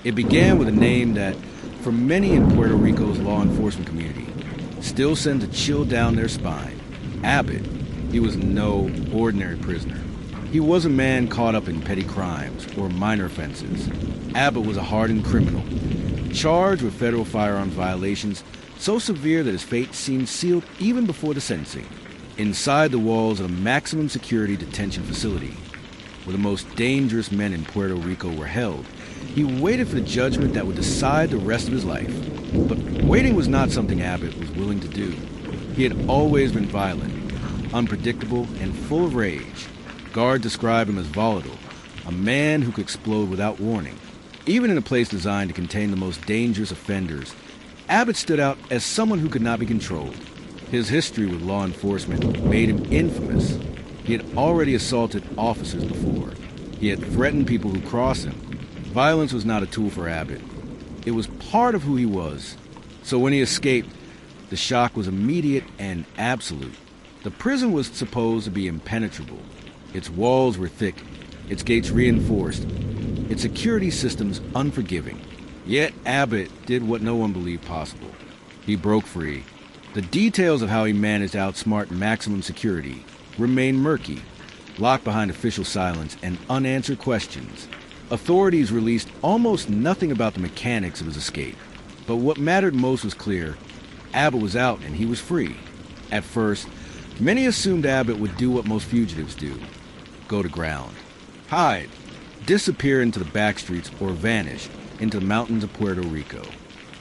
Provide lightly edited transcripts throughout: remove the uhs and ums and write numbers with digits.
It began with a name that, for many in Puerto Rico's law enforcement community, still sends a chill down their spine. Abbott. He was no ordinary prisoner. He was a man caught up in petty crimes or minor offenses. Abbott was a hardened criminal, charged with federal firearms violations so severe that his fate seemed sealed even before the sentencing. Inside the walls of a maximum security detention facility, where the most dangerous men in Puerto Rico were held, he waited for the judgment that would decide the rest of his life. But waiting was not something Abbott was willing to do. He had always been violent, unpredictable, and full of rage. Guards described him as volatile, a man who could explode without warning. Even in a place designed to contain the most dangerous offenders, Abbott stood out as someone who could not be controlled. His history with law enforcement made him infamous. He had already assaulted officers before. He had threatened people who crossed him. Violence was not a tool for Abbott. It was part of who he was. So when he escaped, the shock was immediate and absolute. The prison was supposed to be impenetrable. Its walls were thick, its gates reinforced, its security systems unforgiving. Yet Abbott did what no one believed possible. He broke free. The details of how he managed to outsmart maximum security remain murky, locked behind official silence and unanswered questions. Authorities released almost nothing about the mechanics of his escape. But what mattered most was clear. Abbott was out and he was free. At first, many assumed Abbott would do what most fugitives do: go to ground, hide, disappear into the back streets, or vanish into the mountains of Puerto Rico.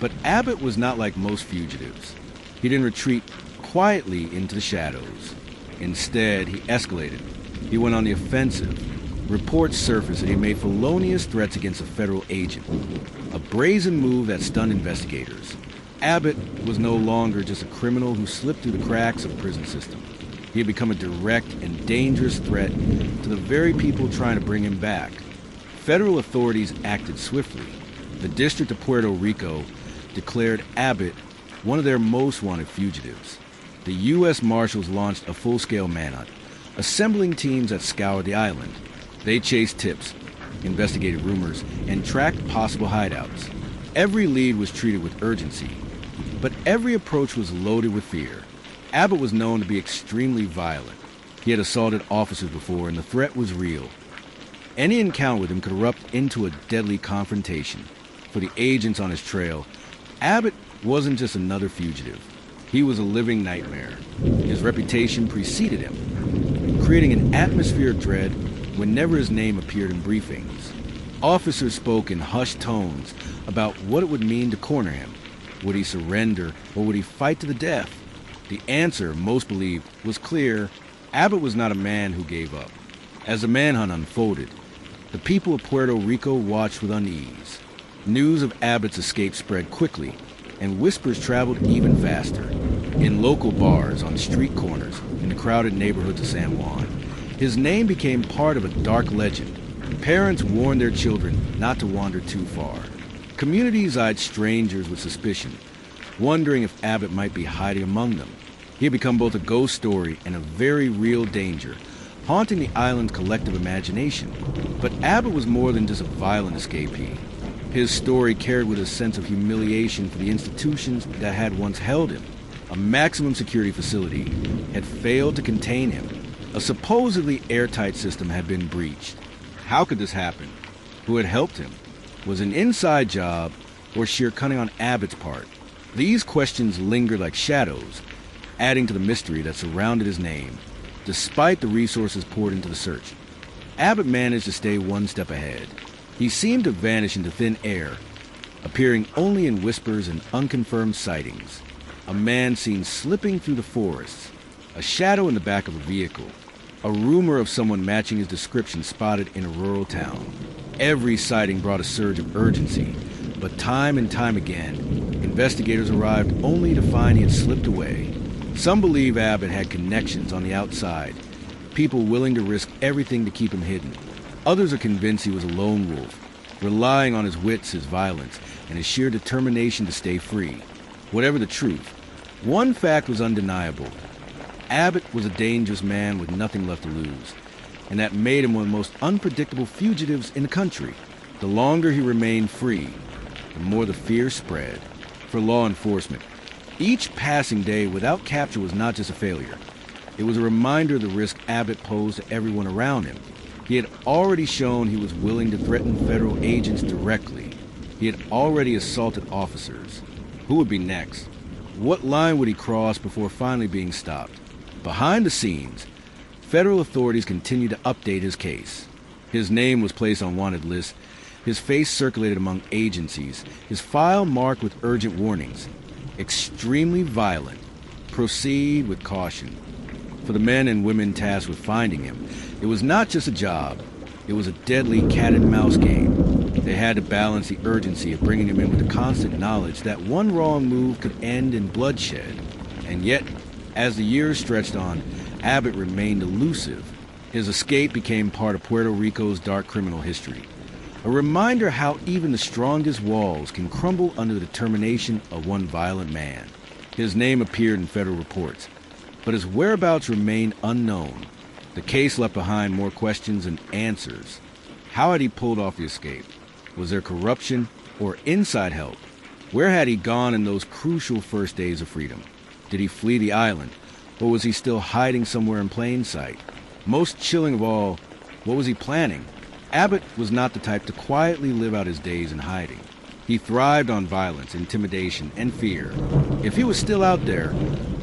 But Abbott was not like most fugitives. He didn't retreat quietly into the shadows. Instead, he escalated. He went on the offensive. Reports surfaced that he made felonious threats against a federal agent, a brazen move that stunned investigators. Abbott was no longer just a criminal who slipped through the cracks of the prison system. He had become a direct and dangerous threat to the very people trying to bring him back. Federal authorities acted swiftly. The District of Puerto Rico declared Abbott one of their most wanted fugitives. The U.S. Marshals launched a full-scale manhunt, assembling teams that scoured the island. They chased tips, investigated rumors, and tracked possible hideouts. Every lead was treated with urgency, but every approach was loaded with fear. Abbott was known to be extremely violent. He had assaulted officers before, and the threat was real. Any encounter with him could erupt into a deadly confrontation. For the agents on his trail, Abbott wasn't just another fugitive. He was a living nightmare. His reputation preceded him, creating an atmosphere of dread whenever his name appeared in briefings. Officers spoke in hushed tones about what it would mean to corner him. Would he surrender, or would he fight to the death? The answer, most believed, was clear. Abbott was not a man who gave up. As the manhunt unfolded, the people of Puerto Rico watched with unease. News of Abbott's escape spread quickly, and whispers traveled even faster. In local bars, on street corners, in the crowded neighborhoods of San Juan, his name became part of a dark legend. Parents warned their children not to wander too far. Communities eyed strangers with suspicion, wondering if Abbott might be hiding among them. He had become both a ghost story and a very real danger, haunting the island's collective imagination. But Abbott was more than just a violent escapee. His story carried with a sense of humiliation for the institutions that had once held him. A maximum security facility had failed to contain him. A supposedly airtight system had been breached. How could this happen? Who had helped him? Was it an inside job or sheer cunning on Abbott's part? These questions lingered like shadows, adding to the mystery that surrounded his name. Despite the resources poured into the search, Abbott managed to stay one step ahead. He seemed to vanish into thin air, appearing only in whispers and unconfirmed sightings. A man seen slipping through the forests, a shadow in the back of a vehicle, a rumor of someone matching his description spotted in a rural town. Every sighting brought a surge of urgency, but time and time again, investigators arrived only to find he had slipped away. Some believe Abbott had connections on the outside, people willing to risk everything to keep him hidden. Others are convinced he was a lone wolf, relying on his wits, his violence, and his sheer determination to stay free. Whatever the truth, one fact was undeniable. Abbott was a dangerous man with nothing left to lose, and that made him one of the most unpredictable fugitives in the country. The longer he remained free, the more the fear spread. For law enforcement, each passing day without capture was not just a failure. It was a reminder of the risk Abbott posed to everyone around him. He had already shown he was willing to threaten federal agents directly. He had already assaulted officers. Who would be next? What line would he cross before finally being stopped? Behind the scenes, federal authorities continued to update his case. His name was placed on wanted lists. His face circulated among agencies. His file marked with urgent warnings. Extremely violent. Proceed with caution. For the men and women tasked with finding him, it was not just a job. It was a deadly cat-and-mouse game. They had to balance the urgency of bringing him in with the constant knowledge that one wrong move could end in bloodshed. And yet, as the years stretched on, Abbott remained elusive. His escape became part of Puerto Rico's dark criminal history. A reminder how even the strongest walls can crumble under the determination of one violent man. His name appeared in federal reports, but his whereabouts remained unknown. The case left behind more questions than answers. How had he pulled off the escape? Was there corruption or inside help? Where had he gone in those crucial first days of freedom? Did he flee the island, or was he still hiding somewhere in plain sight? Most chilling of all, what was he planning? Abbott was not the type to quietly live out his days in hiding. He thrived on violence, intimidation, and fear. If he was still out there,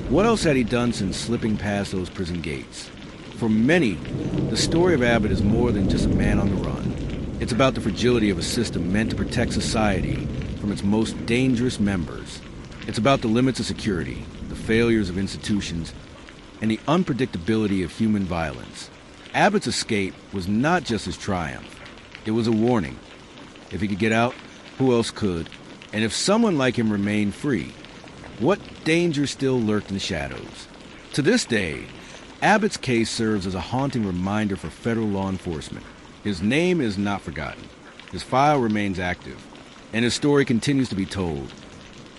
what else had he done since slipping past those prison gates? For many, the story of Abbott is more than just a man on the run. It's about the fragility of a system meant to protect society from its most dangerous members. It's about the limits of security, the failures of institutions, and the unpredictability of human violence. Abbott's escape was not just his triumph. It was a warning. If he could get out, who else could? And if someone like him remained free, what danger still lurked in the shadows? To this day, Abbott's case serves as a haunting reminder for federal law enforcement. His name is not forgotten. His file remains active, and his story continues to be told,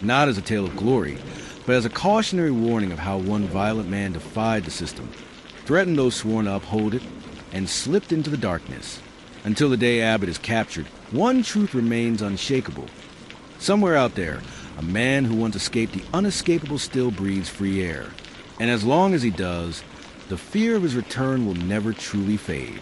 not as a tale of glory, but as a cautionary warning of how one violent man defied the system, threatened those sworn to uphold it, and slipped into the darkness. Until the day Abbott is captured, one truth remains unshakable. Somewhere out there, a man who once escaped the unescapable still breathes free air. And as long as he does, the fear of his return will never truly fade.